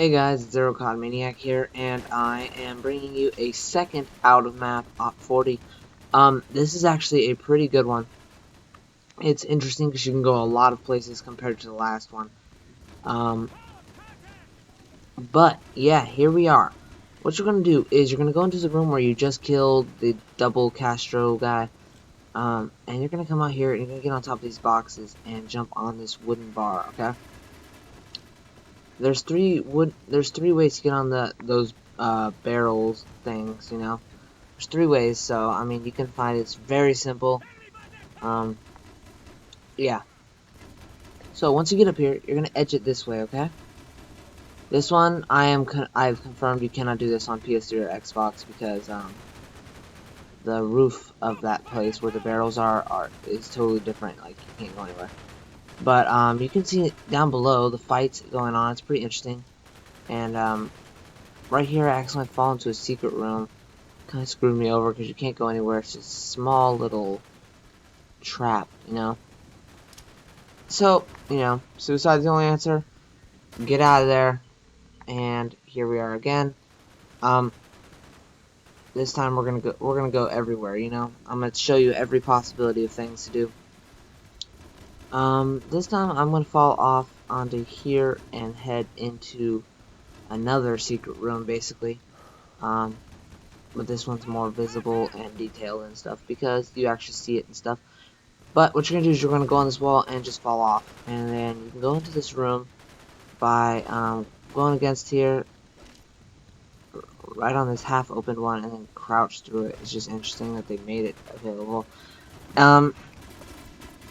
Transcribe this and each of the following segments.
Hey guys, it's ZeroCodManiac here, and I am bringing you a second out of map Op 40. This is actually a pretty good one. It's interesting because you can go a lot of places compared to the last one. But yeah, here we are. What you're gonna do is you're gonna go into the room where you just killed the double Castro guy. And you're gonna come out here and you're gonna get on top of these boxes and jump on this wooden bar. Okay. There's three ways to get on those barrels things. There's three ways, so I mean you can find it's very simple. Yeah. So once you get up here, you're gonna edge it this way, okay? This one I've confirmed you cannot do this on PS3 or Xbox because the roof of that place where the barrels are is totally different. Like you can't go anywhere. But you can see down below the fights going on. It's pretty interesting. And right here I accidentally fall into a secret room. Kind of screwed me over because you can't go anywhere. It's just a small little trap, So, suicide's the only answer. Get out of there. And here we are again. This time we're gonna go everywhere, I'm gonna show you every possibility of things to do. This time I'm gonna fall off onto here and head into another secret room, basically. But this one's more visible and detailed and stuff because you actually see it and stuff. But what you're gonna do is you're gonna go on this wall and just fall off, and then you can go into this room by going against here, right on this half-opened one, and then crouch through it. It's just interesting that they made it available.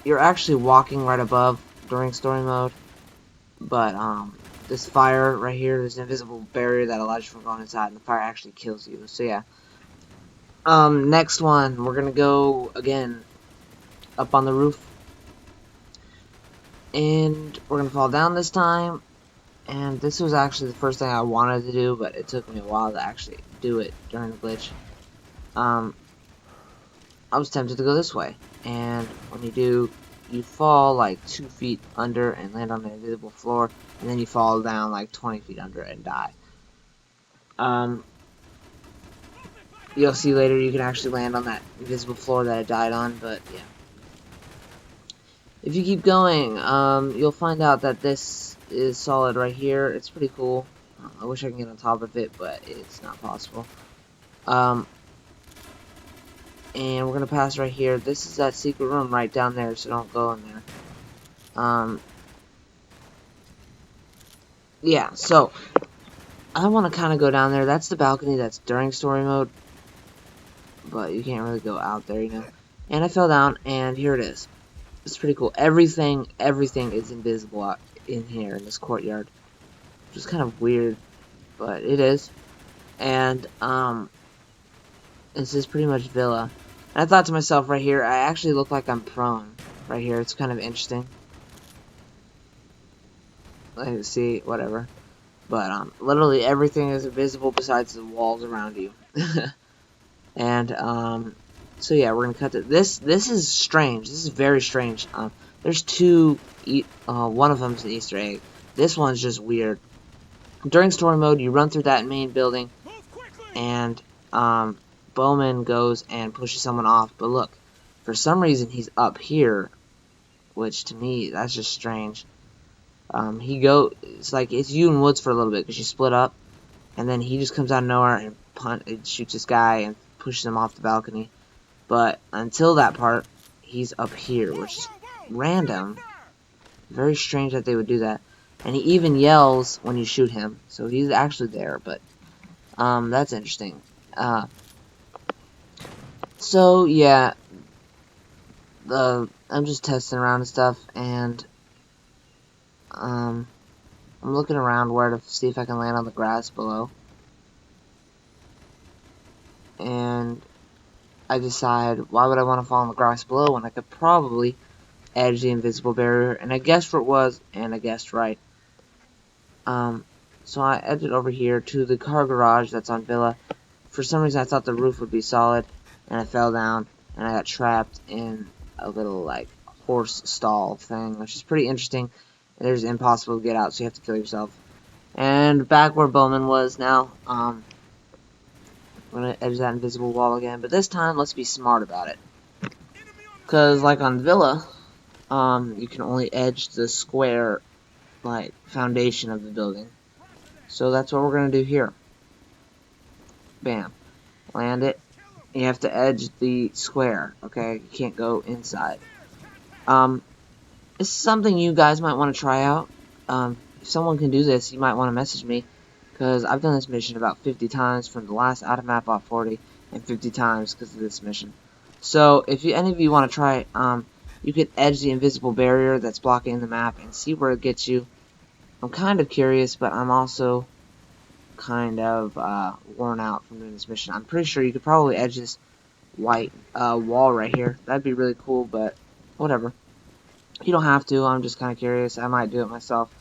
You're actually walking right above during story mode, but this fire right here, there's an invisible barrier that allows you from going inside, and the fire actually kills you. So yeah. Next one, we're gonna go again up on the roof, and we're gonna fall down this time. And this was actually the first thing I wanted to do, but it took me a while to actually do it during the glitch. I was tempted to go this way, and when you do, you fall like 2 feet under and land on the invisible floor, and then you fall down like 20 feet under and die. You'll see later you can actually land on that invisible floor that I died on, but yeah. If you keep going, you'll find out that this is solid right here. It's pretty cool. I wish I could get on top of it, but it's not possible. And we're gonna pass right here. This is that secret room right down there, so don't go in there. Yeah, so I want to kind of go down there. That's the balcony that's during story mode, but you can't really go out there, And I fell down, and here it is. It's pretty cool. Everything is invisible out in here in this courtyard, which is kind of weird, but it is. And this is pretty much Villa. And I thought to myself right here, I actually look like I'm prone right here. It's kind of interesting. Let's see, whatever. But literally everything is invisible besides the walls around you. And so yeah, we're gonna cut this. This is strange. This is very strange. There's two. One of them's an Easter egg. This one's just weird. During story mode, you run through that main building, and Bowman goes and pushes someone off. But look, for some reason he's up here, which to me that's just strange. It's like it's you and Woods for a little bit because you split up, and then he just comes out of nowhere and shoots this guy and pushes him off the balcony. But until that part, he's up here, which is random. Very strange that they would do that. And he even yells when you shoot him, so he's actually there. But that's interesting. So yeah, I'm just testing around and stuff, and I'm looking around where to see if I can land on the grass below. And I decide, why would I want to fall on the grass below when I could probably edge the invisible barrier? And I guessed where it was, and I guessed right. So I edged over here to the car garage that's on Villa. For some reason I thought the roof would be solid, and I fell down, and I got trapped in a little, like, horse stall thing, which is pretty interesting. There's impossible to get out, so you have to kill yourself. And back where Bowman was now, I'm gonna edge that invisible wall again, but this time let's be smart about it. Cause like on Villa, you can only edge the square, like, foundation of the building. So that's what we're gonna do here. Bam. Land it. You have to edge the square, okay? You can't go inside. This is something you guys might want to try out. If someone can do this, you might want to message me, because I've done this mission about 50 times from the last out of map off 40, and 50 times because of this mission. So if any of you want to try it, you can edge the invisible barrier that's blocking the map and see where it gets you. I'm kind of curious, but I'm also kind of worn out from doing this mission. I'm pretty sure you could probably edge this white wall right here. That'd be really cool, but whatever. You don't have to. I'm just kind of curious. I might do it myself.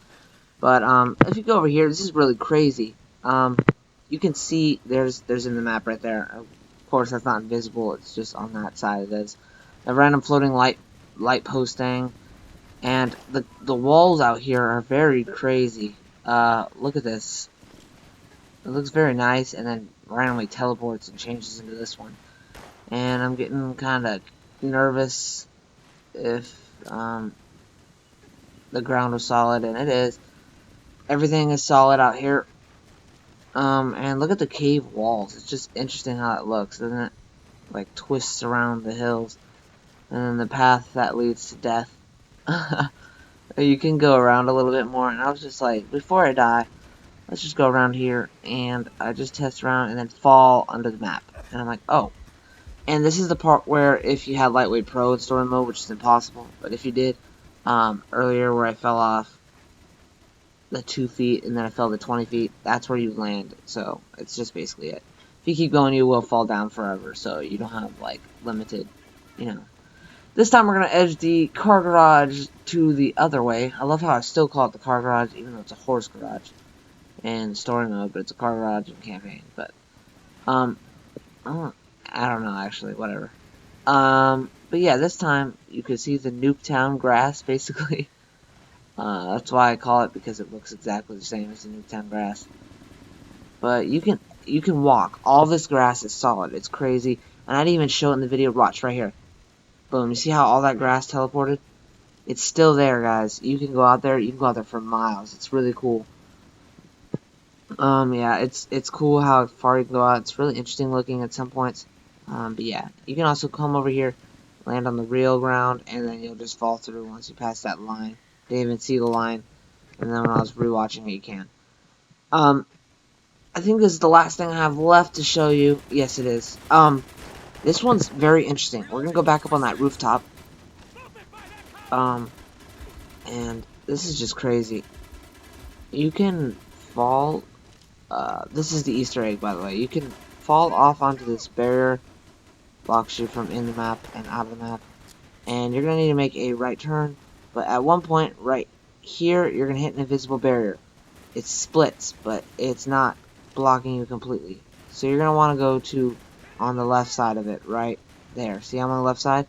But if you go over here, this is really crazy. You can see there's in the map right there. Of course, that's not invisible. It's just on that side. It is a random floating light post thing, and the walls out here are very crazy. Look at this. It looks very nice, and then randomly teleports and changes into this one. And I'm getting kind of nervous if the ground was solid, and it is. Everything is solid out here. And look at the cave walls. It's just interesting how it looks, doesn't it? Like twists around the hills, and then the path that leads to death. You can go around a little bit more, and I was just like, before I die, let's just go around here, and I just test around and then fall under the map. And I'm like, oh. And this is the part where if you had Lightweight Pro in story mode, which is impossible, but if you did, earlier where I fell off the 2 feet and then I fell to 20 feet, that's where you land. So it's just basically it. If you keep going, you will fall down forever, so you don't have, like, limited, you know. This time we're going to edge the car garage to the other way. I love how I still call it the car garage, even though it's a horse garage in story mode, but it's a car garage in campaign. But, I don't know, actually, whatever. But yeah, this time you can see the Nuketown grass, basically. That's why I call it, because it looks exactly the same as the Nuketown grass. But you can walk. All this grass is solid. It's crazy. And I didn't even show it in the video. Watch right here. Boom. You see how all that grass teleported? It's still there, guys. You can go out there. You can go out there for miles. It's really cool. Yeah, it's cool how far you can go out. It's really interesting looking at some points. But yeah, you can also come over here, land on the real ground, and then you'll just fall through once you pass that line. Didn't even see the line, and then when I was rewatching it, you can. I think this is the last thing I have left to show you. Yes, it is. This one's very interesting. We're gonna go back up on that rooftop. And this is just crazy. You can fall. This is the Easter egg, by the way. You can fall off onto this barrier, blocks you from in the map and out of the map, and you're gonna need to make a right turn. But at one point, right here, you're gonna hit an invisible barrier. It splits, but it's not blocking you completely. So you're gonna want to go to on the left side of it, right there. See, I'm on the left side.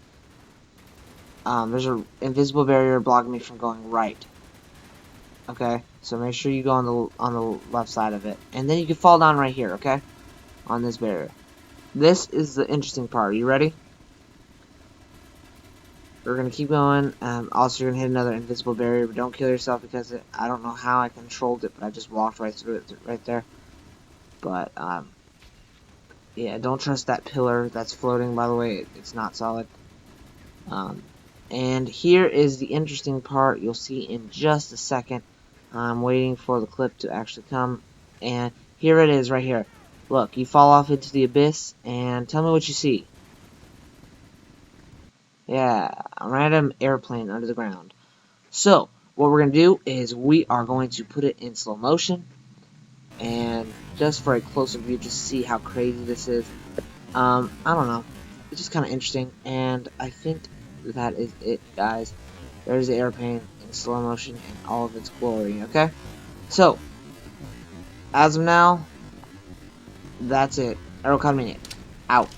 There's an invisible barrier blocking me from going right. Okay, so make sure you go on the left side of it, and then you can fall down right here. Okay, on this barrier. This is the interesting part. Are you ready? We're gonna keep going. Also, you're gonna hit another invisible barrier, but don't kill yourself because I don't know how I controlled it, but I just walked right through it right there. But yeah, don't trust that pillar that's floating. By the way, it's not solid. And here is the interesting part. You'll see in just a second. I'm waiting for the clip to actually come, and here it is right here. Look, you fall off into the abyss, and tell me what you see. Yeah, a random airplane under the ground. So, what we're going to do is we are going to put it in slow motion, and just for a closer view, just see how crazy this is. I don't know. It's just kind of interesting, and I think that is it, guys. There's the airplane in slow motion in all of its glory, okay? So, as of now, that's it. Aero Academy out.